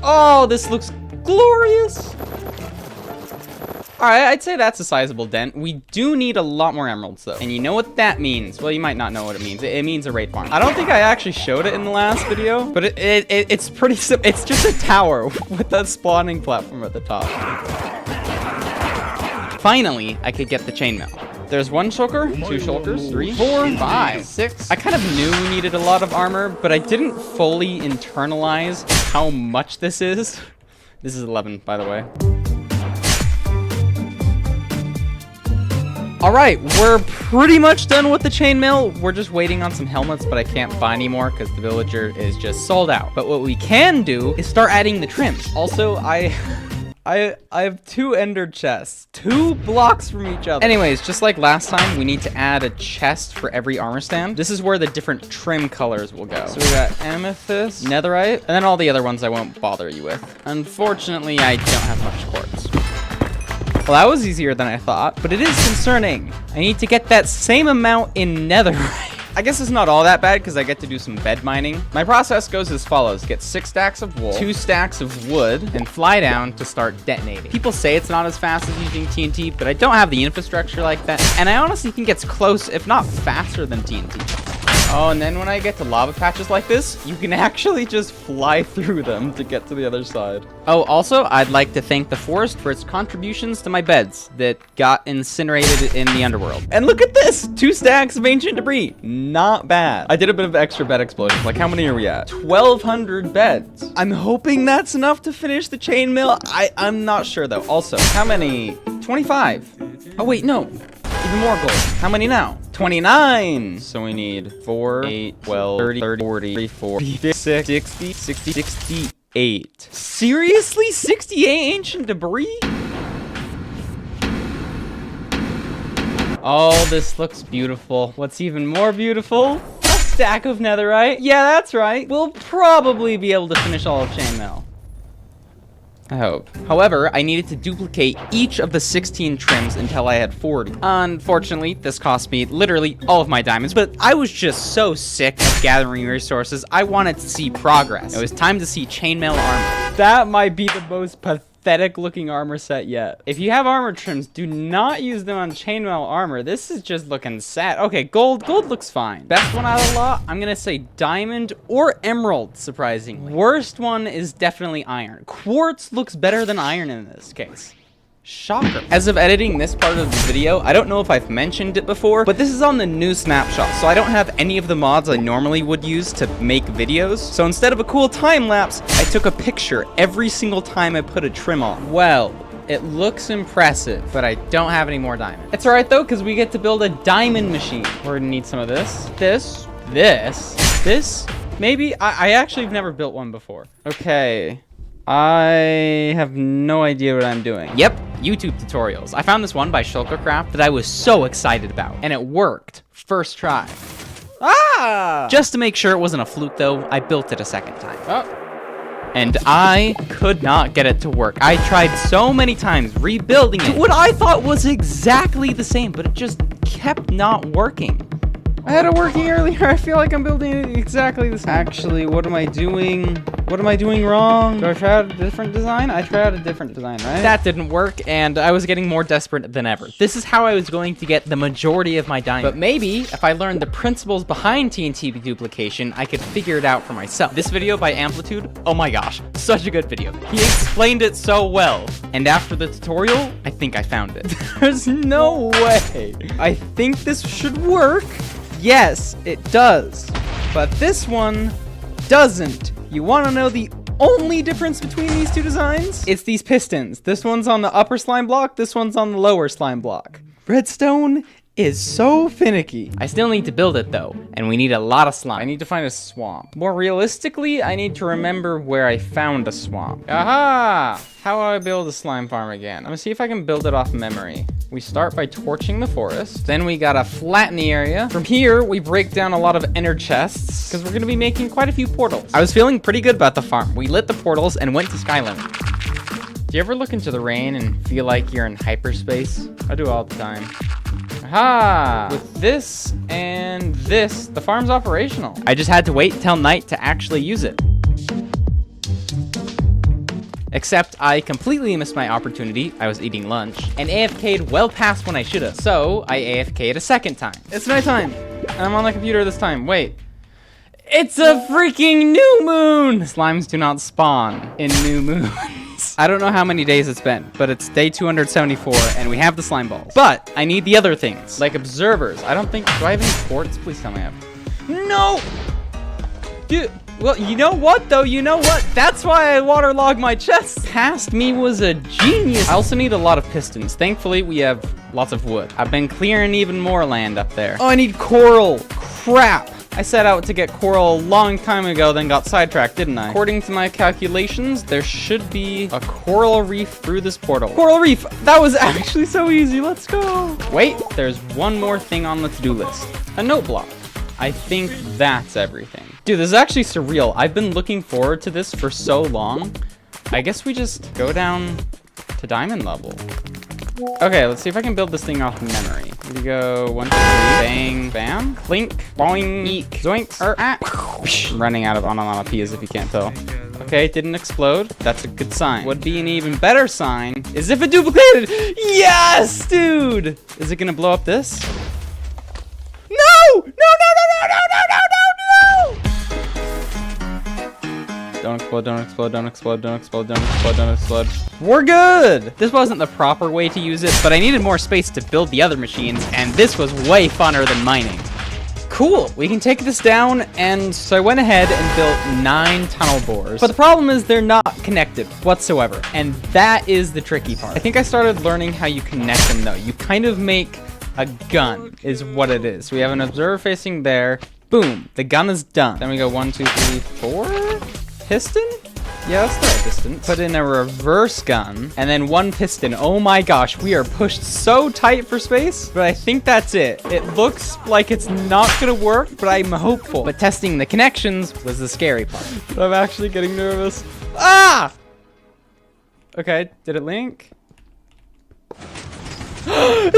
Oh, this looks glorious. All right, I'd say that's a sizable dent. We do need a lot more emeralds, though. And you know what that means? Well, you might not know what it means. It means a raid farm. I don't think I actually showed it in the last video, but it's pretty simple. It's just a tower with a spawning platform at the top. Finally, I could get the chainmail. There's 1 shulker, 2 shulkers, 3, 4, 5, 6. I kind of knew we needed a lot of armor, but I didn't fully internalize how much this is. This is 11, by the way. All right, we're pretty much done with the chainmail. We're just waiting on some helmets, but I can't buy any more because the villager is just sold out. But what we can do is start adding the trims. Also, I have 2 ender chests, 2 blocks from each other. Anyways, just like last time, we need to add a chest for every armor stand. This is where the different trim colors will go. So we got amethyst, netherite, and then all the other ones I won't bother you with. Unfortunately, I don't have much quartz. Well, that was easier than I thought, but it is concerning. I need to get that same amount in netherite. I guess it's not all that bad because I get to do some bed mining. My process goes as follows. Get 6 stacks of wool, 2 stacks of wood, and fly down to start detonating. People say it's not as fast as using TNT, but I don't have the infrastructure like that. And I honestly think it's close, if not faster than TNT. Oh, and then when I get to lava patches like this, you can actually just fly through them to get to the other side. Oh, also, I'd like to thank the forest for its contributions to my beds that got incinerated in the underworld. And look at this! 2 stacks of ancient debris. Not bad. I did a bit of extra bed explosions. Like, how many are we at? 1,200 beds. I'm hoping that's enough to finish the chainmail. I'm not sure, though. Also, how many? 25. Oh, wait, no. Even more gold. How many now? 29. So we need 4, 8, 12, 30, 40, 40, 50, 60, 68. Seriously? 68 ancient debris? Oh, this looks beautiful. What's even more beautiful? A stack of netherite. Yeah, that's right. We'll probably be able to finish all of chainmail. I hope. However, I needed to duplicate each of the 16 trims until I had 40. Unfortunately, this cost me literally all of my diamonds, but I was just so sick of gathering resources, I wanted to see progress. It was time to see chainmail armor. That might be the most pathetic looking armor set yet. If you have armor trims, do not use them on chainmail armor. This is just looking sad. Okay, gold looks fine. Best one out of the lot, I'm gonna say diamond or emerald, surprisingly. Worst one is definitely iron. Quartz looks better than iron in this case. Shocker. As of editing this part of the video, I don't know if I've mentioned it before, but this is on the new snapshot, so I don't have any of the mods I normally would use to make videos. So instead of a cool time lapse, I took a picture every single time I put a trim on. Well, it looks impressive, but I don't have any more diamonds. It's all right though, because we get to build a diamond machine. We're gonna need some of this, maybe. I actually have never built one before. Okay. I have no idea what I'm doing. Yep, YouTube tutorials. I found this one by Shulkercraft that I was so excited about, and it worked. First try. Ah! Just to make sure it wasn't a fluke though, I built it a second time. Oh. And I could not get it to work. I tried so many times rebuilding it. What I thought was exactly the same, but it just kept not working. I had it working earlier. I feel like I'm building it exactly the same. Actually, what am I doing? What am I doing wrong? Do I try out a different design? I tried out a different design, right? That didn't work, and I was getting more desperate than ever. This is how I was going to get the majority of my diamonds. But maybe, if I learned the principles behind TNT duplication, I could figure it out for myself. This video by Amplitude, oh my gosh, such a good video. He explained it so well. And after the tutorial, I think I found it. There's no way. I think this should work. Yes, it does, but this one doesn't. You want to know the only difference between these 2 designs? It's these pistons. This one's on the upper slime block, this one's on the lower slime block. Redstone is so finicky. I still need to build it though, and we need a lot of slime. I need to find a swamp. More realistically, I need to remember where I found a swamp. Aha! How do I build a slime farm again? I'm gonna see if I can build it off memory. We start by torching the forest. Then we gotta flatten the area. From here, we break down a lot of ender chests, because we're gonna be making quite a few portals. I was feeling pretty good about the farm. We lit the portals and went to Skyrim. Do you ever look into the rain and feel like you're in hyperspace? I do all the time. Aha! With this and this, the farm's operational. I just had to wait till night to actually use it. Except I completely missed my opportunity. I was eating lunch and AFK'd well past when I should have. So I AFK'd a second time. It's nighttime. I'm on the computer this time. Wait. It's a freaking new moon! Slimes do not spawn in new moons. I don't know how many days it's been, but it's day 274 and we have the slime balls. But I need the other things, like observers. I don't think, do I have any quartz? Please tell me I have. No! Dude, well, you know what though? You know what? That's why I waterlogged my chest. Past me was a genius. I also need a lot of pistons. Thankfully, we have lots of wood. I've been clearing even more land up there. Oh, I need coral. Crap. I set out to get coral a long time ago, then got sidetracked, didn't I? According to my calculations, there should be a coral reef through this portal. Coral reef! That was actually so easy. Let's go. Wait, there's one more thing on the to-do list. A note block. I think that's everything. Dude, this is actually surreal. I've been looking forward to this for so long. I guess we just go down to diamond level. Okay, let's see if I can build this thing off memory. Here we go. 1, 2, 3. Bang, bam, clink, boing, eek, zoinks, I'm running out of onomatopoeias if you can't tell. Okay, it didn't explode. That's a good sign. Would be an even better sign is if it duplicated. Yes, dude! Is it gonna blow up this? No! No, no, no, no, no, no, no, no, no! Don't explode, don't explode, don't explode, don't explode, don't explode, don't explode. We're good! This wasn't the proper way to use it, but I needed more space to build the other machines, and this was way funner than mining. Cool, we can take this down, and so I went ahead and built 9 tunnel bores. But the problem is they're not connected whatsoever, and that is the tricky part. I think I started learning how you connect them though. You kind of make a gun, is what it is. We have an observer facing there. Boom, the gun is done. Then we go 1, 2, 3, 4. Piston? Yeah, that's the right piston. Put in a reverse gun, and then 1 piston. Oh my gosh, we are pushed so tight for space, but I think that's it. It looks like it's not gonna work, but I'm hopeful. But testing the connections was the scary part. But I'm actually getting nervous. Ah! Okay, did it link? It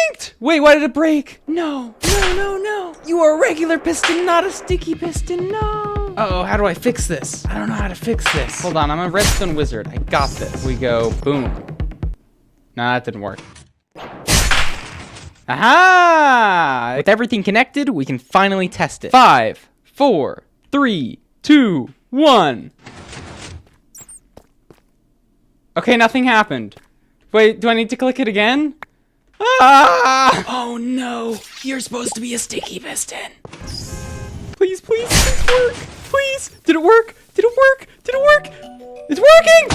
linked! Wait, why did it break? No, no, no, no. You are a regular piston, not a sticky piston, no. Uh-oh, how do I fix this? I don't know how to fix this. Hold on, I'm a redstone wizard. I got this. We go, boom. Nah, that didn't work. Aha! With everything connected, we can finally test it. 5, 4, 3, 2, 1. Okay, nothing happened. Wait, do I need to click it again? Ah! Oh no, you're supposed to be a sticky piston. Please, please, please work. Please. Did it work? Did it work? Did it work? It's working!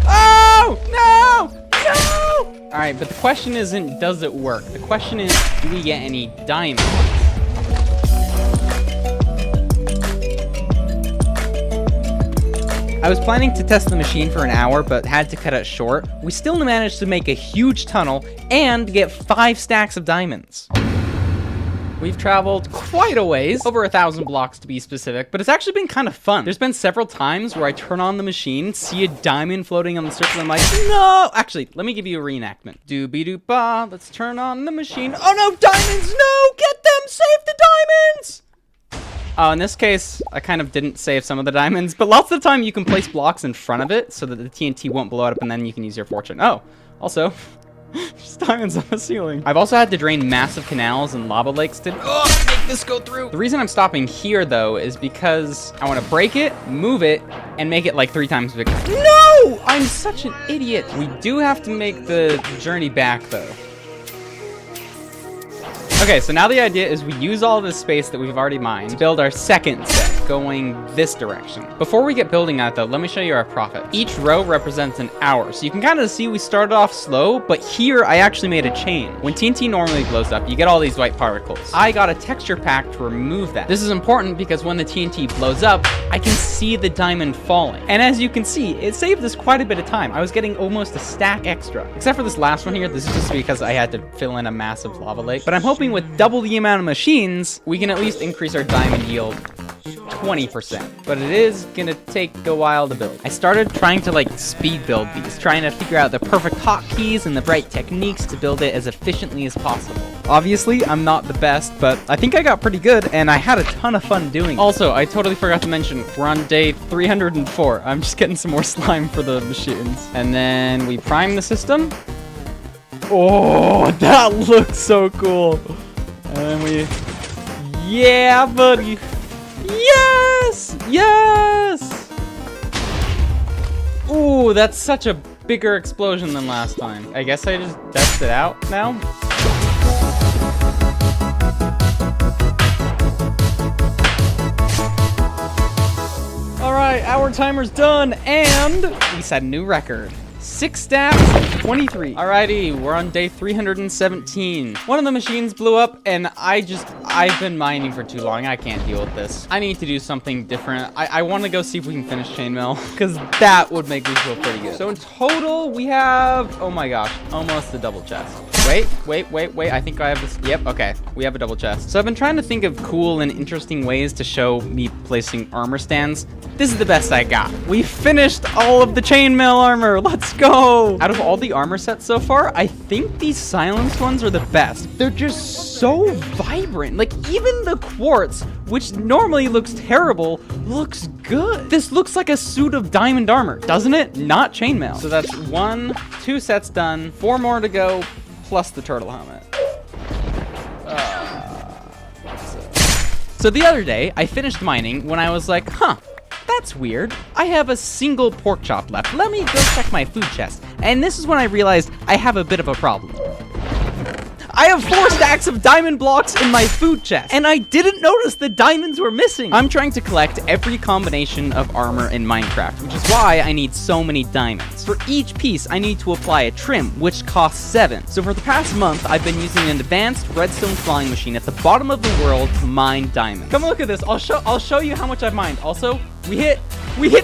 Oh, no, no! All right, but the question isn't, does it work? The question is, do we get any diamonds? I was planning to test the machine for an hour, but had to cut it short. We still managed to make a huge tunnel and get 5 stacks of diamonds. We've traveled quite a ways, over 1,000 blocks to be specific, but it's actually been kind of fun. There's been several times where I turn on the machine, see a diamond floating on the surface, and I'm like, no! Actually, let me give you a reenactment. Doobie-doop-ba, let's turn on the machine. Oh no, diamonds, no! Get them, save the diamonds! In this case, I kind of didn't save some of the diamonds, but lots of the time you can place blocks in front of it so that the TNT won't blow it up and then you can use your fortune. Oh, also, just diamonds on the ceiling. I've also had to drain massive canals and lava lakes to make this go through. The reason I'm stopping here though is because I want to break it, move it, and make it like 3 times bigger. No! I'm such an idiot. We do have to make the journey back though. Okay, so now the idea is we use all this space that we've already mined to build our second set, going this direction. Before we get building that though, let me show you our profit. Each row represents an hour, so you can kind of see we started off slow, but here I actually made a chain. When TNT normally blows up, you get all these white particles. I got a texture pack to remove that. This is important because when the TNT blows up, I can see the diamond falling. And as you can see, it saved us quite a bit of time. I was getting almost a stack extra. Except for this last one here, this is just because I had to fill in a massive lava lake. But I'm hoping with double the amount of machines, we can at least increase our diamond yield 20%, but it is gonna take a while to build. I started trying to like speed build these, trying to figure out the perfect hotkeys and the right techniques to build it as efficiently as possible. Obviously, I'm not the best, but I think I got pretty good, and I had a ton of fun doing it. Also, I totally forgot to mention, we're on day 304. I'm just getting some more slime for the machines. And then we prime the system. Oh, that looks so cool. And then we... Yeah, buddy. Yes! Yes! Ooh, that's such a bigger explosion than last time. I guess I just dust it out now. All right, our timer's done, and we set a new record. 6 stacks, 23. Alrighty, we're on day 317. One of the machines blew up, and I've been mining for too long. I can't deal with this. I need to do something different. I want to go see if we can finish chainmail, because that would make me feel pretty good. So in total, we have, oh my gosh, almost a double chest. Wait. I think I have this. Yep, okay. We have a double chest. So I've been trying to think of cool and interesting ways to show me placing armor stands. This is the best I got. We finished all of the chainmail armor. Let's go. Out of all the armor sets so far, I think these silenced ones are the best. They're just so vibrant. Like, even the quartz, which normally looks terrible, looks good. This looks like a suit of diamond armor, doesn't it? Not chainmail. So that's 2 sets done, 4 more to go, plus the turtle helmet. So the other day, I finished mining when I was like, huh, that's weird. I have a single pork chop left. Let me go check my food chest. And this is when I realized I have a bit of a problem. I have 4 stacks of diamond blocks in my food chest, and I didn't notice the diamonds were missing. I'm trying to collect every combination of armor in Minecraft, which is why I need so many diamonds. For each piece, I need to apply a trim, which costs 7. So for the past month, I've been using an advanced redstone flying machine at the bottom of the world to mine diamonds. Come look at this. I'll show you how much I've mined. Also, we hit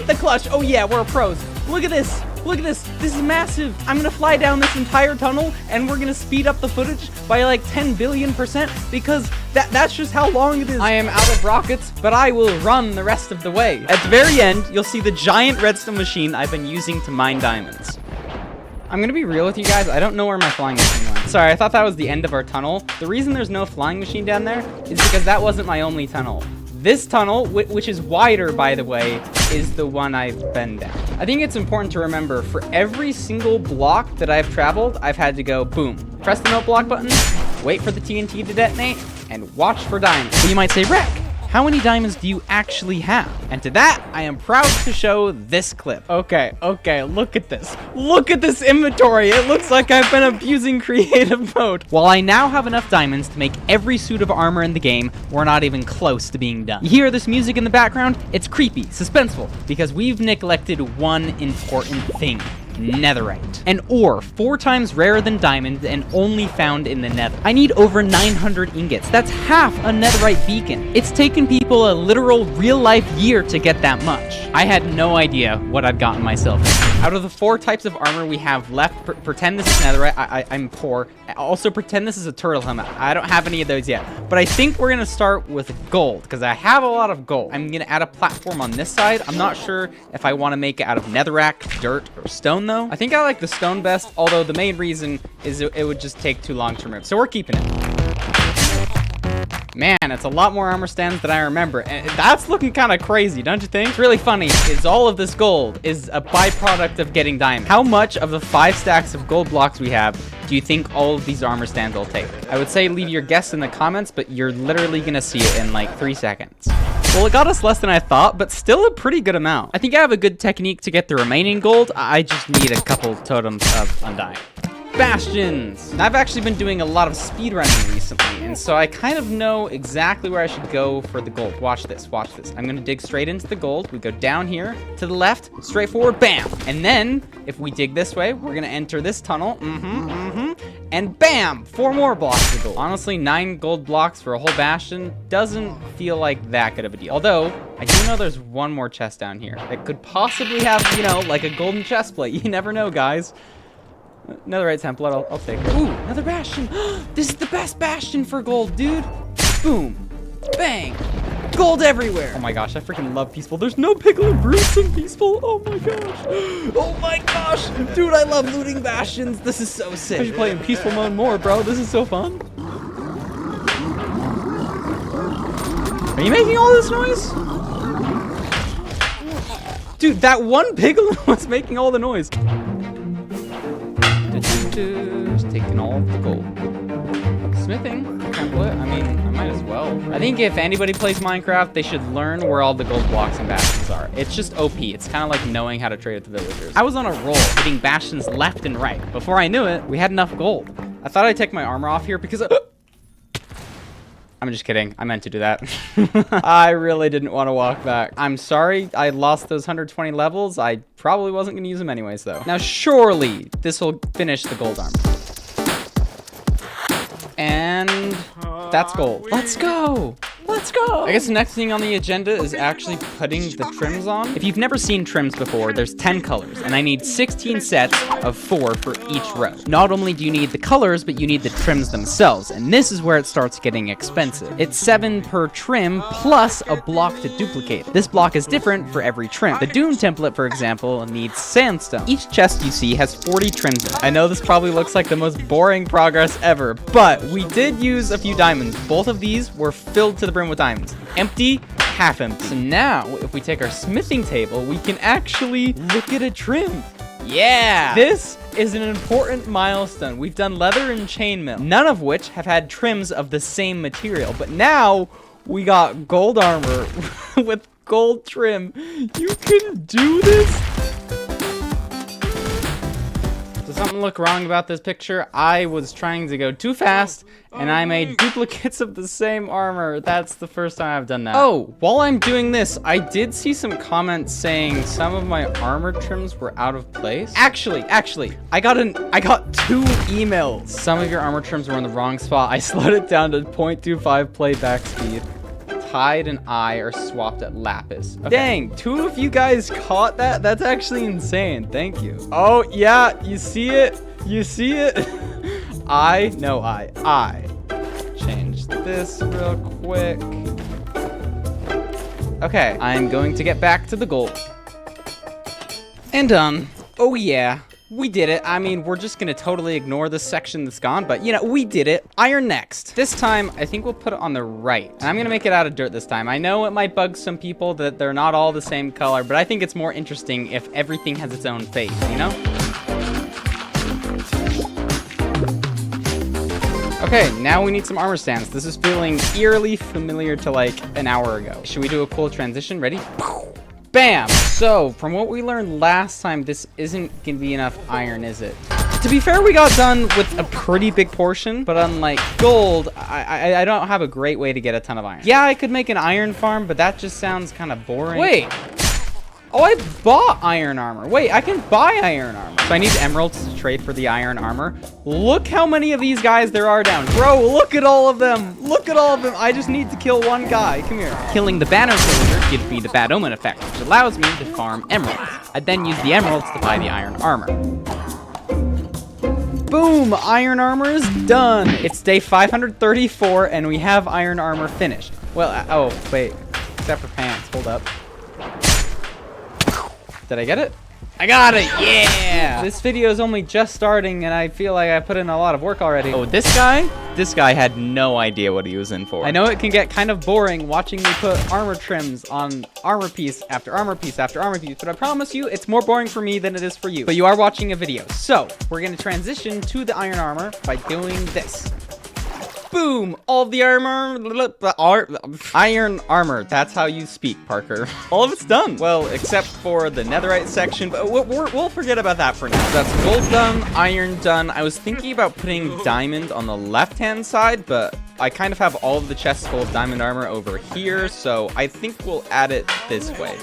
the clutch. Oh yeah, we're pros. Look at this. Look at this. This is massive. I'm going to fly down this entire tunnel, and we're going to speed up the footage by like 10 billion%, because that's just how long it is. I am out of rockets, but I will run the rest of the way. At the very end, you'll see the giant redstone machine I've been using to mine diamonds. I'm going to be real with you guys. I don't know where my flying machine went. Sorry, I thought that was the end of our tunnel. The reason there's no flying machine down there is because that wasn't my only tunnel. This tunnel, which is wider, by the way, is the one I've been down. I think it's important to remember, for every single block that I've traveled, I've had to go, boom, press the note block button, wait for the TNT to detonate, and watch for diamonds. So you might say, Rek, how many diamonds do you actually have? And to that, I am proud to show this clip. Okay, look at this. Look at this inventory. It looks like I've been abusing creative mode. While I now have enough diamonds to make every suit of armor in the game, we're not even close to being done. You hear this music in the background? It's creepy, suspenseful, because we've neglected one important thing. Netherite. An ore 4 times rarer than diamond and only found in the nether. I need over 900 ingots. That's half a netherite beacon. It's taken people a literal real-life year to get that much. I had no idea what I'd gotten myself into. Out of the 4 types of armor we have left, pretend this is netherite. I'm poor. Also pretend this is a turtle helmet. I don't have any of those yet, but I think we're gonna start with gold because I have a lot of gold. I'm gonna add a platform on this side. I'm not sure if I want to make it out of netherrack, dirt, or stone though. I think I like the stone best, although the main reason is it would just take too long to remove. So we're keeping it. Man, it's a lot more armor stands than I remember, and that's looking kind of crazy, don't you think? It's really funny is all of this gold is a byproduct of getting diamonds. How much of the 5 stacks of gold blocks we have do you think all of these armor stands will take? I would say leave your guess in the comments, but you're literally gonna see it in like 3 seconds. Well, it got us less than I thought, but still a pretty good amount. I think I have a good technique to get the remaining gold. I just need a couple totems of undying. Bastions! I've actually been doing a lot of speedrunning recently, and so I kind of know exactly where I should go for the gold. Watch this, watch this. I'm gonna dig straight into the gold. We go down here, to the left, straight forward, bam! And then, if we dig this way, we're gonna enter this tunnel, and bam! 4 more blocks of gold. Honestly, 9 gold blocks for a whole bastion doesn't feel like that good of a deal. Although, I do know there's 1 more chest down here that could possibly have, you know, like a golden chest plate. You never know, guys. Netherite template, I'll take it. Ooh, another bastion. This is the best bastion for gold, dude. Boom. Bang. Gold everywhere. Oh my gosh, I freaking love Peaceful. There's no pickle and Bruce in Peaceful. Oh my gosh. Oh my gosh. Dude, I love looting bastions. This is so sick. I should play in Peaceful mode more, bro. This is so fun. Are you making all this noise? Dude, that one piglin was making all the noise. Just taking all the gold. Smithing template. I mean, I might as well. I think if anybody plays Minecraft, they should learn where all the gold blocks and bastions are. It's just OP. It's kind of like knowing how to trade with the villagers. I was on a roll, hitting bastions left and right. Before I knew it, we had enough gold. I thought I'd take my armor off here because I'm just kidding. I meant to do that. I really didn't want to walk back. I'm sorry I lost those 120 levels. I probably wasn't going to use them anyways, though. Now, surely this will finish the gold armor. And that's gold. Let's go. Let's go. I guess the next thing on the agenda is actually putting the trims on. If you've never seen trims before, there's 10 colors, and I need 16 sets of 4 for each row. Not only do you need the colors, but you need the trims themselves, and this is where it starts getting expensive. It's 7 per trim, plus a block to duplicate it. This block is different for every trim. The Dune template, for example, needs sandstone. Each chest you see has 40 trims in it. I know this probably looks like the most boring progress ever, but we did use a few diamonds. Both of these were filled to the brim with diamonds. Empty, half empty. So now, if we take our smithing table, we can actually look at a trim. Yeah! This is an important milestone. We've done leather and chainmail, none of which have had trims of the same material. But now, we got gold armor with gold trim. You can do this? Does something look wrong about this picture? I was trying to go too fast, and I made duplicates of the same armor. That's the first time I've done that. Oh, while I'm doing this, I did see some comments saying some of my armor trims were out of place. Actually, I got 2 emails. Some of your armor trims were in the wrong spot. I slowed it down to 0.25 playback speed. Tide and I are swapped at lapis. Okay. Dang, 2 of you guys caught that? That's actually insane. Thank you. Oh, yeah, you see it? You see it? I change this real quick. Okay, I'm going to get back to the gold. And done. Oh, yeah. We did it. I mean, we're just gonna totally ignore this section that's gone, but you know, we did it. Iron next. This time, I think we'll put it on the right. And I'm gonna make it out of dirt this time. I know it might bug some people that they're not all the same color, but I think it's more interesting if everything has its own face, you know? Okay, now we need some armor stands. This is feeling eerily familiar to like an hour ago. Should we do a cool transition? Ready? Bam! So, from what we learned last time, this isn't gonna be enough iron, is it? To be fair, we got done with a pretty big portion, but unlike gold, I don't have a great way to get a ton of iron. Yeah, I could make an iron farm, but that just sounds kind of boring. Wait! Oh, I bought iron armor. Wait, I can buy iron armor. So I need emeralds to trade for the iron armor. Look how many of these guys there are down. Bro, look at all of them. Look at all of them. I just need to kill one guy. Come here. Killing the banner villager gives me the bad omen effect, which allows me to farm emeralds. I then use the emeralds to buy the iron armor. Boom! Iron armor is done. It's day 534, and we have iron armor finished. Well, oh, wait. Except for pants. Hold up. Did I get it? I got it, yeah! This video is only just starting, and I feel like I put in a lot of work already. Oh, this guy had no idea what he was in for. I know it can get kind of boring watching me put armor trims on armor piece after armor piece after armor piece, but I promise you, it's more boring for me than it is for you. But you are watching a video, so we're gonna transition to the iron armor by doing this. Boom! All the armor, iron armor. That's how you speak, Parker. All of it's done. Well, except for the netherite section, but we'll forget about that for now. That's gold done, iron done. I was thinking about putting diamond on the left-hand side, but I kind of have all of the chests full of diamond armor over here, so I think we'll add it this way.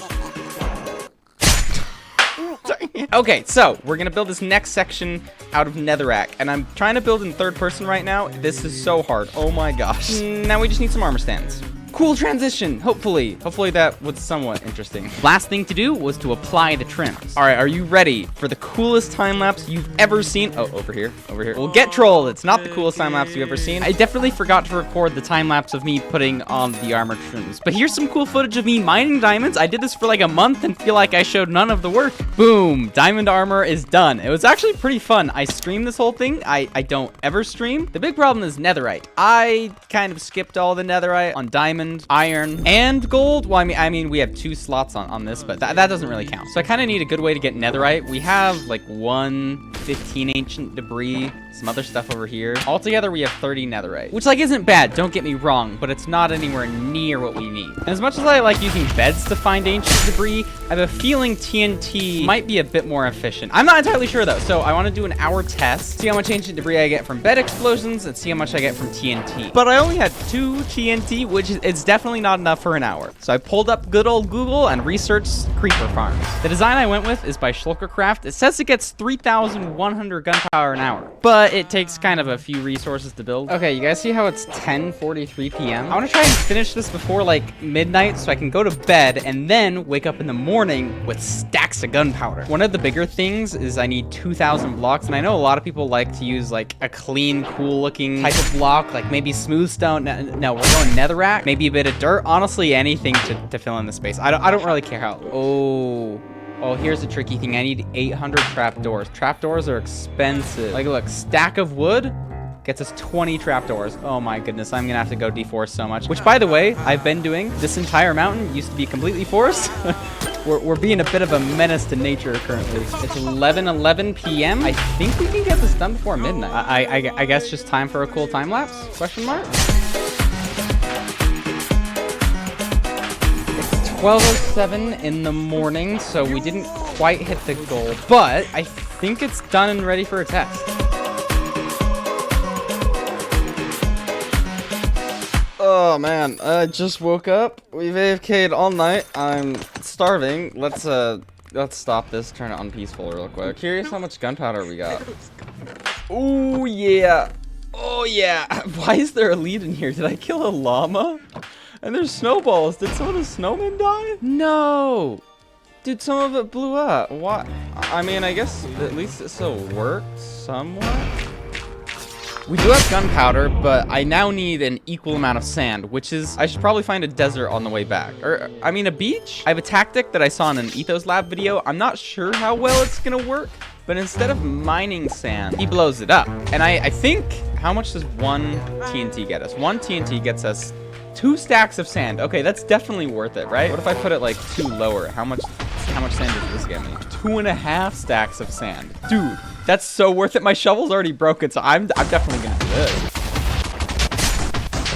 Okay, so we're gonna build this next section out of netherrack, and I'm trying to build in third person right now. This is so hard. Oh my gosh. Now we just need some armor stands. Cool transition, hopefully that was somewhat interesting. Last thing to do was to apply the trims. All right, are you ready for the coolest time lapse you've ever seen? Oh, over here. Well, get trolled. It's not the coolest time lapse you've ever seen. I definitely forgot to record the time lapse of me putting on the armor trims, but here's some cool footage of me mining diamonds. I did this for like a month and feel like I showed none of the work. Boom, diamond armor is done. It was actually pretty fun. I streamed this whole thing. I don't ever stream. The big problem is netherite. I kind of skipped all the netherite on diamond. diamond, iron, and gold. Well, I mean, we have 2 slots on this, but that doesn't really count. So I kind of need a good way to get netherite. We have like 15 ancient debris, some other stuff over here. Altogether, we have 30 netherite, which like isn't bad, don't get me wrong, but it's not anywhere near what we need. And as much as I like using beds to find ancient debris, I have a feeling TNT might be a bit more efficient. I'm not entirely sure though, so I want to do an hour test, see how much ancient debris I get from bed explosions, and see how much I get from TNT. But I only had 2 TNT, which is definitely not enough for an hour. So I pulled up good old Google and researched creeper farms. The design I went with is by Shulkercraft. It says it gets 3,100 gunpowder an hour, but it takes kind of a few resources to build. Okay, you guys see how it's 10:43 p.m.? I want to try and finish this before like midnight so I can go to bed and then wake up in the morning with stacks of gunpowder. One of the bigger things is I need 2,000 blocks, and I know a lot of people like to use like a clean, cool looking type of block, like maybe smooth stone. No, we're going netherrack, maybe a bit of dirt. Honestly, anything to fill in the space. I don't really care how. Oh, here's the tricky thing. I need 800 trapdoors. Trapdoors are expensive. Like, look, stack of wood gets us 20 trapdoors. Oh my goodness, I'm gonna have to go deforest so much. Which, by the way, I've been doing. This entire mountain used to be completely forest. We're being a bit of a menace to nature currently. It's 11:11 p.m. I think we can get this done before midnight. I guess just time for a cool time lapse? Question mark? 12:07 in the morning, so we didn't quite hit the goal, but I think it's done and ready for a test. Oh man, I just woke up. We've AFK'd all night. I'm starving. Let's stop this, turn it on peaceful real quick. Curious how much gunpowder we got. Oh yeah. Oh yeah. Why is there a lead in here? Did I kill a llama? And there's snowballs. Did some of the snowmen die? No. Dude, some of it blew up. What? I mean, I guess at least it still worked somewhat. We do have gunpowder, but I now need an equal amount of sand, which is, I should probably find a desert on the way back. Or, I mean, a beach? I have a tactic that I saw in an Ethos Lab video. I'm not sure how well it's gonna work, but instead of mining sand, he blows it up. And I think, how much does 1 TNT get us? 1 TNT gets us 2 stacks of sand. Okay, that's definitely worth it, right? What if I put it like 2 lower? How much sand does this get me? 2.5 stacks of sand. Dude, that's so worth it. My shovel's already broken, so I'm definitely gonna do this.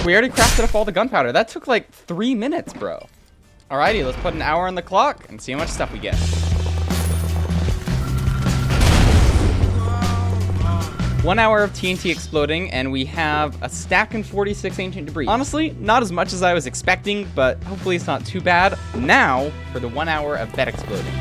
We already crafted up all the gunpowder. That took like 3 minutes, bro. Alrighty, let's put an hour on the clock and see how much stuff we get. One hour of TNT exploding, and we have a stack and 46 ancient debris. Honestly, not as much as I was expecting, but hopefully it's not too bad. Now, for the 1 hour of bed exploding.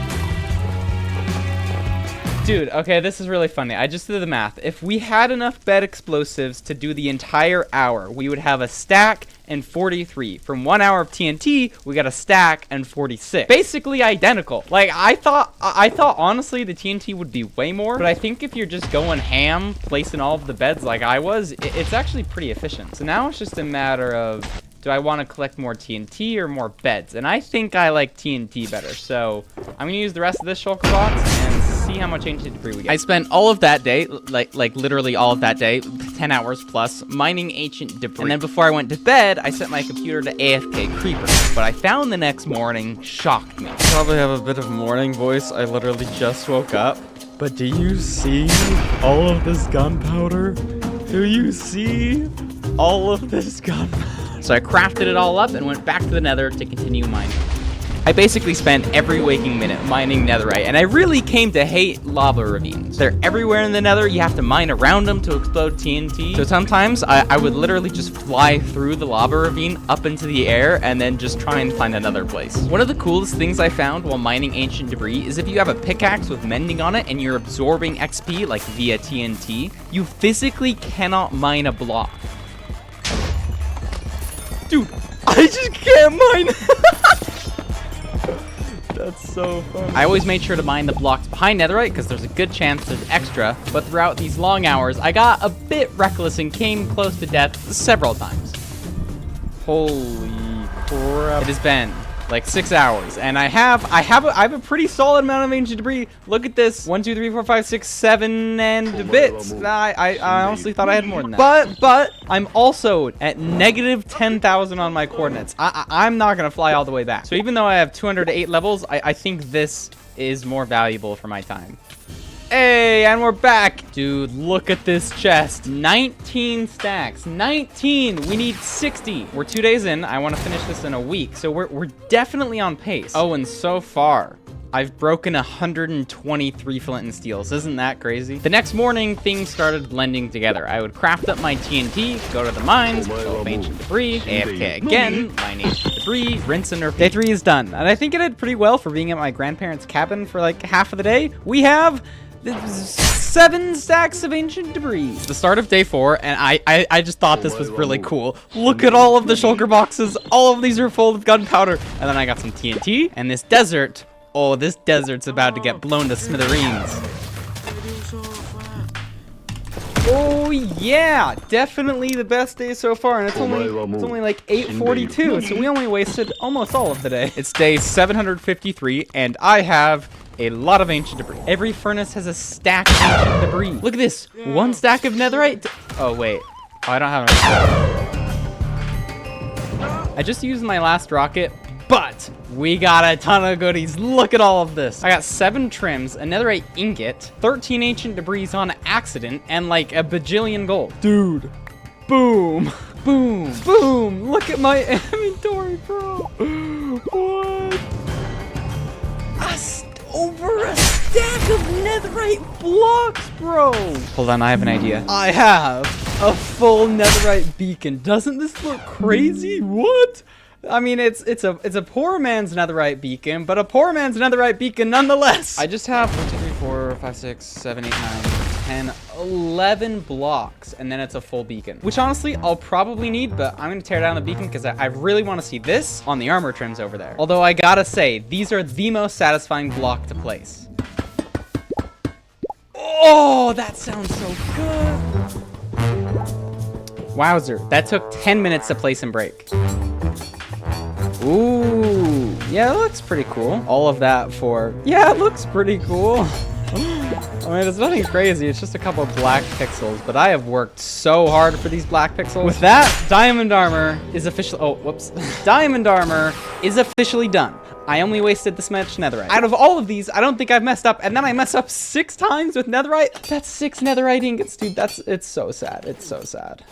Dude, okay, this is really funny. I just did the math. If we had enough bed explosives to do the entire hour, we would have a stack and 43. From 1 hour of TNT, we got a stack and 46. Basically identical. Like, I thought honestly the TNT would be way more, but I think if you're just going ham, placing all of the beds like I was, it's actually pretty efficient. So now it's just a matter of, do I want to collect more TNT or more beds? And I think I like TNT better. So I'm gonna use the rest of this shulker box and see how much ancient debris we get. I spent all of that day, like literally all of that day, 10 hours plus, mining ancient debris. And then before I went to bed, I set my computer to AFK creeper. What I found the next morning shocked me. Probably have a bit of morning voice. I literally just woke up. But do you see all of this gunpowder? Do you see all of this gunpowder? So I crafted it all up and went back to the nether to continue mining. I basically spent every waking minute mining netherite, and I really came to hate lava ravines. They're everywhere in the nether. You have to mine around them to explode TNT. So sometimes I would literally just fly through the lava ravine up into the air and then just try and find another place. One of the coolest things I found while mining ancient debris is if you have a pickaxe with mending on it and you're absorbing XP like via TNT, you physically cannot mine a block. Dude, I just can't mine. That's so fun. I always made sure to mine the blocks behind netherite because there's a good chance there's extra, but throughout these long hours, I got a bit reckless and came close to death several times. Holy crap. It has been like 6 hours, and I have a pretty solid amount of ancient debris. Look at this. 1, 2, 3, 4, 5, 6, 7 and bits. I honestly thought I had more than that. But I'm also at negative 10,000 on my coordinates. I'm not gonna fly all the way back. So even though I have 208 levels, I think this is more valuable for my time. Hey, and we're back. Dude, look at this chest. 19 stacks. 19. We need 60. We're 2 days in. I want to finish this in a week. So we're definitely on pace. Oh, and so far, I've broken 123 flint and steels. Isn't that crazy? The next morning, things started blending together. I would craft up my TNT, go to the mines, fill up ancient debris, AFK again, mine ancient debris, rinse and repeat. Day 3 is done. And I think it did pretty well for being at my grandparents' cabin for like half of the day. We have 7 stacks of ancient debris. The start of day 4, and I just thought this was really cool. Look at all of the shulker boxes. All of these are full of gunpowder. And then I got some TNT, and this desert. Oh, this desert's about to get blown to smithereens. Oh yeah, definitely the best day so far, and it's only like 8:42, so we only wasted almost all of the day. It's day 753, and I have a lot of ancient debris. Every furnace has a stack of ancient debris. Look at this, 1 stack of netherite. Oh wait, I don't have enough. I just used my last rocket, but we got a ton of goodies. Look at all of this. I got 7 trims, a netherite ingot, 13 ancient debris on accident, and like a bajillion gold. Dude, boom, boom, boom. Look at my inventory, bro. What? Over a stack of netherite blocks, bro. Hold on, I have an idea. I have a full netherite beacon. Doesn't this look crazy? What? I mean, it's a poor man's netherite beacon, but a poor man's netherite beacon nonetheless. I just have 1, 2, 3, 4, 5, 6, 7, 8, 9, 10, 11 blocks, and then it's a full beacon. Which honestly, I'll probably need, but I'm gonna tear down the beacon because I really want to see this on the armor trims over there. Although I gotta say, these are the most satisfying block to place. Oh, that sounds so good. Wowzer, that took 10 minutes to place and break. Ooh, yeah, it looks pretty cool. All of that for, yeah, it looks pretty cool. I mean, it's nothing crazy. It's just a couple of black pixels, but I have worked so hard for these black pixels. With that, diamond armor is officially, oh, whoops. Diamond armor is officially done. I only wasted this much netherite. Out of all of these, I don't think I've messed up, and then I mess up 6 times with netherite. That's 6 netherite ingots, dude. It's so sad. It's so sad.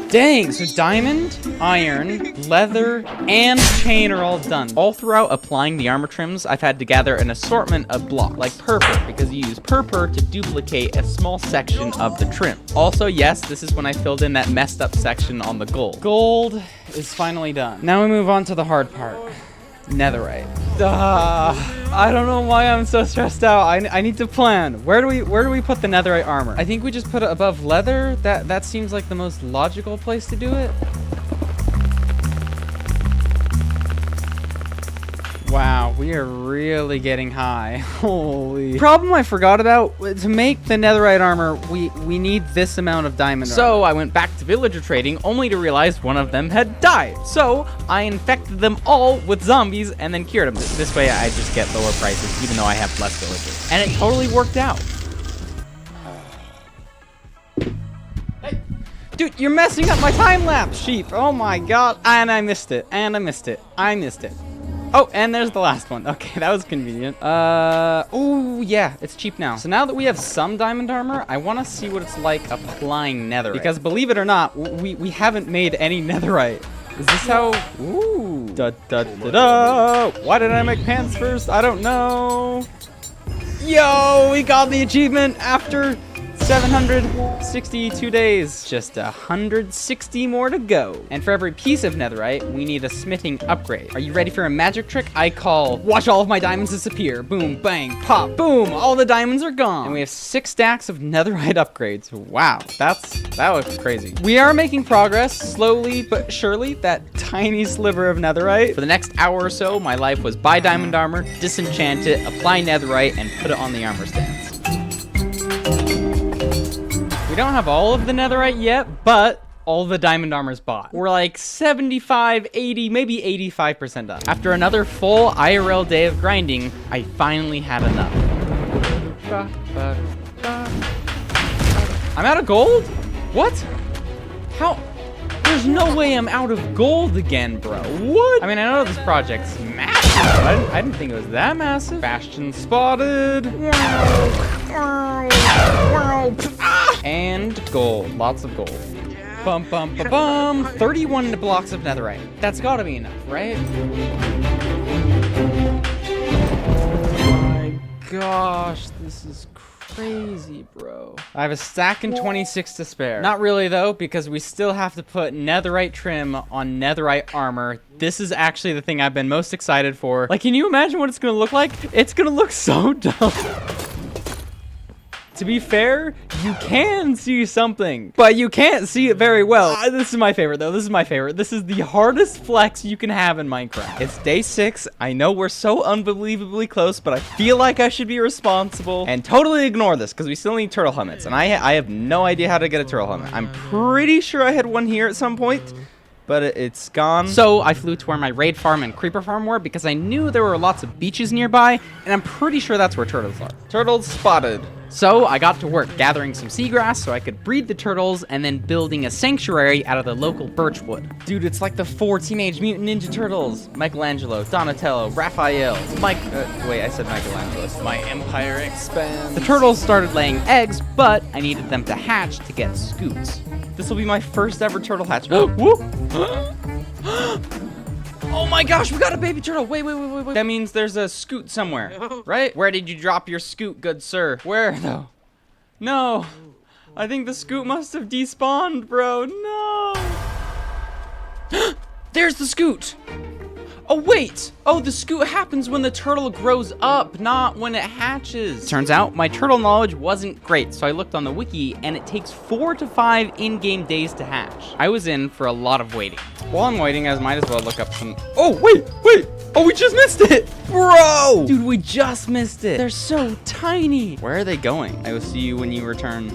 Dang, so diamond, iron, leather, and chain are all done. All throughout applying the armor trims, I've had to gather an assortment of blocks, like purpur, because you use purpur to duplicate a small section of the trim. Also, yes, this is when I filled in that messed up section on the gold. Gold is finally done. Now we move on to the hard part. Netherite. I don't know why I'm so stressed out. I need to plan. Where do we put the netherite armor? I think we just put it above leather. That seems like the most logical place to do it. Wow, we are really getting high. Holy. Problem I forgot about, to make the netherite armor, we need this amount of diamond armor. So I went back to villager trading only to realize one of them had died. So I infected them all with zombies and then cured them. This way I just get lower prices even though I have less villagers. And it totally worked out. Hey. Dude, you're messing up my time lapse, sheep. Oh my god. And I missed it. And I missed it. I missed it. Oh, and there's the last one. Okay, that was convenient. Oh yeah, it's cheap now. So now that we have some diamond armor, I want to see what it's like applying netherite. Because believe it or not, we haven't made any netherite. Is this how? Ooh. Da da da da. Why did I make pants first? I don't know. Yo, we got the achievement after 762 days. Just 160 more to go. And for every piece of netherite, we need a smithing upgrade. Are you ready for a magic trick I call watch all of my diamonds disappear? Boom, bang, pop, boom, all the diamonds are gone. And we have 6 stacks of netherite upgrades. Wow, that looks crazy. We are making progress, slowly but surely, that tiny sliver of netherite. For the next hour or so, my life was buy diamond armor, disenchant it, apply netherite, and put it on the armor stands. We don't have all of the netherite yet, but all the diamond armor's bought. We're like 75, 80, maybe 85% done. After another full IRL day of grinding, I finally had enough. I'm out of gold? What? How? There's no way I'm out of gold again, bro. What? I mean, I know this project's massive, but I didn't think it was that massive. Bastion spotted. And gold. Lots of gold. Bum, bum, ba, bum. 31 blocks of netherite. That's gotta be enough, right? Oh my gosh, this is crazy, bro. I have a stack and 26 to spare. Not really, though, because we still have to put netherite trim on netherite armor. This is actually the thing I've been most excited for. Like, can you imagine what it's gonna look like? It's gonna look so dumb. To be fair, you can see something, but you can't see it very well. This is my favorite, though. This is my favorite. This is the hardest flex you can have in Minecraft. It's day 6. I know we're so unbelievably close, but I feel like I should be responsible and totally ignore this because we still need turtle helmets, and I have no idea how to get a turtle helmet. I'm pretty sure I had one here at some point, but it's gone. So I flew to where my raid farm and creeper farm were because I knew there were lots of beaches nearby, and I'm pretty sure that's where turtles are. Turtles spotted. So I got to work gathering some seagrass so I could breed the turtles and then building a sanctuary out of the local birch wood. Dude, it's like the 4 Teenage Mutant Ninja Turtles. Michelangelo, Donatello, Raphael, wait, I said Michelangelo. My empire expands. The turtles started laying eggs, but I needed them to hatch to get scoots. This will be my first ever turtle hatch. Whoop! Oh my gosh, we got a baby turtle. Wait. That means there's a scoot somewhere, right? Where did you drop your scoot, good sir? Where, though? No. I think the scoot must have despawned, bro. No. There's the scoot. Oh, wait. Oh, the scoot happens when the turtle grows up, not when it hatches. Turns out my turtle knowledge wasn't great, so I looked on the wiki, and it takes 4 to 5 in-game days to hatch. I was in for a lot of waiting. While I'm waiting, I might as well look up some... Oh, wait. Oh, we just missed it. Bro. Dude, we just missed it. They're so tiny. Where are they going? I will see you when you return.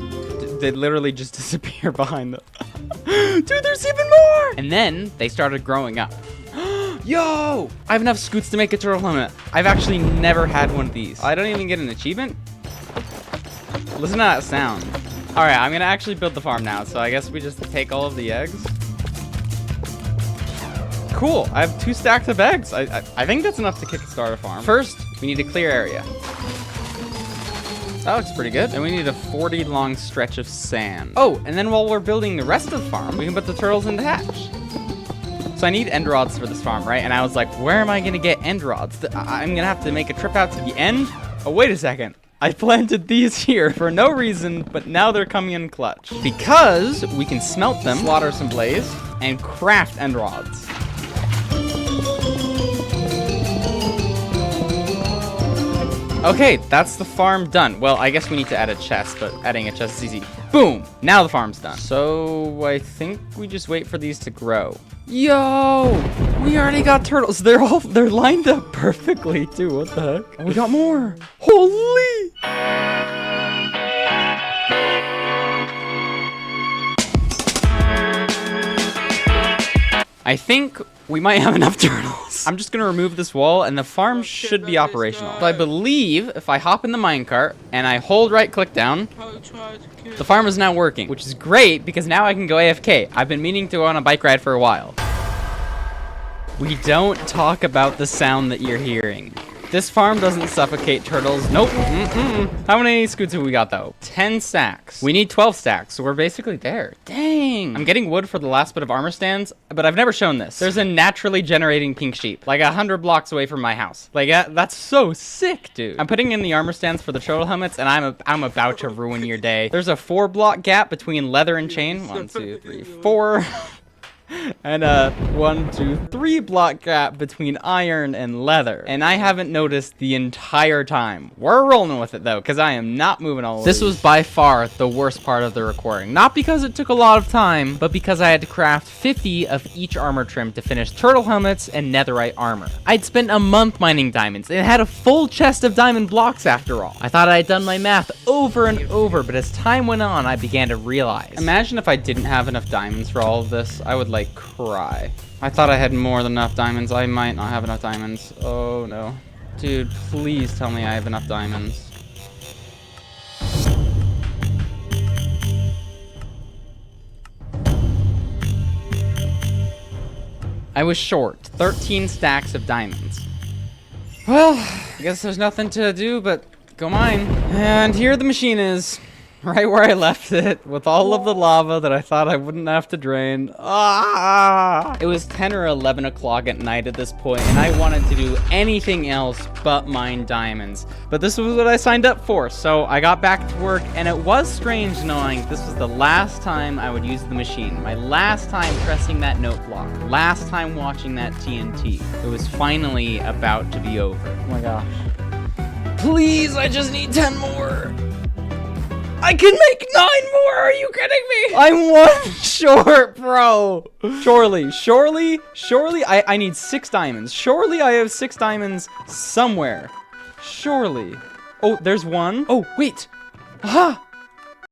They literally just disappear behind them. Dude, there's even more. And then they started growing up. Yo! I have enough scoots to make a turtle helmet. I've actually never had one of these. I don't even get an achievement? Listen to that sound. All right, I'm gonna actually build the farm now, so I guess we just take all of the eggs. Cool, I have 2 stacks of eggs. I think that's enough to kickstart a farm. First, we need a clear area. That looks pretty good. And we need a 40 long stretch of sand. Oh, and then while we're building the rest of the farm, we can put the turtles into hatch. So I need end rods for this farm, right? And I was like, where am I gonna get end rods? I'm gonna have to make a trip out to the end. Oh, wait a second. I planted these here for no reason, but now they're coming in clutch. Because we can smelt them, slaughter some blaze, and craft end rods. Okay, that's the farm done. Well, I guess we need to add a chest, but adding a chest is easy. Boom! Now the farm's done. So I think we just wait for these to grow. Yo! We already got turtles. They're lined up perfectly too. What the heck? And we got more. Holy! I think we might have enough turtles. I'm just gonna remove this wall and the farm should be operational. So I believe if I hop in the minecart and I hold right click down, the farm is now working, which is great because now I can go AFK. I've been meaning to go on a bike ride for a while. We don't talk about the sound that you're hearing. This farm doesn't suffocate turtles. Nope. How many scoots have we got, though? 10 stacks. We need 12 stacks, so we're basically there. Dang. I'm getting wood for the last bit of armor stands, but I've never shown this. There's a naturally generating pink sheep, like 100 blocks away from my house. Like, that's so sick, dude. I'm putting in the armor stands for the turtle helmets, and I'm about to ruin your day. There's a 4-block gap between leather and chain. 1, 2, 3, 4. And a 1, 2, 3 block gap between iron and leather. And I haven't noticed the entire time. We're rolling with it though, because I am not moving all over. This was by far the worst part of the recording. Not because it took a lot of time, but because I had to craft 50 of each armor trim to finish turtle helmets and netherite armor. I'd spent a month mining diamonds and had a full chest of diamond blocks after all. I thought I had done my math over and over, but as time went on, I began to realize. Imagine if I didn't have enough diamonds for all of this. I would like cry. I thought I had more than enough diamonds. I might not have enough diamonds. Oh no. Dude, please tell me I have enough diamonds. I was short 13 stacks of diamonds. Well, I guess there's nothing to do but go mine. And here the machine is. Right where I left it, with all of the lava that I thought I wouldn't have to drain. Ah! It was 10 or 11 o'clock at night at this point, and I wanted to do anything else but mine diamonds. But this was what I signed up for, so I got back to work, and it was strange knowing this was the last time I would use the machine. My last time pressing that note block. Last time watching that TNT. It was finally about to be over. Oh my gosh. Please, I just need 10 more. I can make 9 more! Are you kidding me? I'm 1 short, bro. Surely, I need 6 diamonds. Surely I have 6 diamonds somewhere. Surely. Oh, there's 1. Oh, wait. Aha!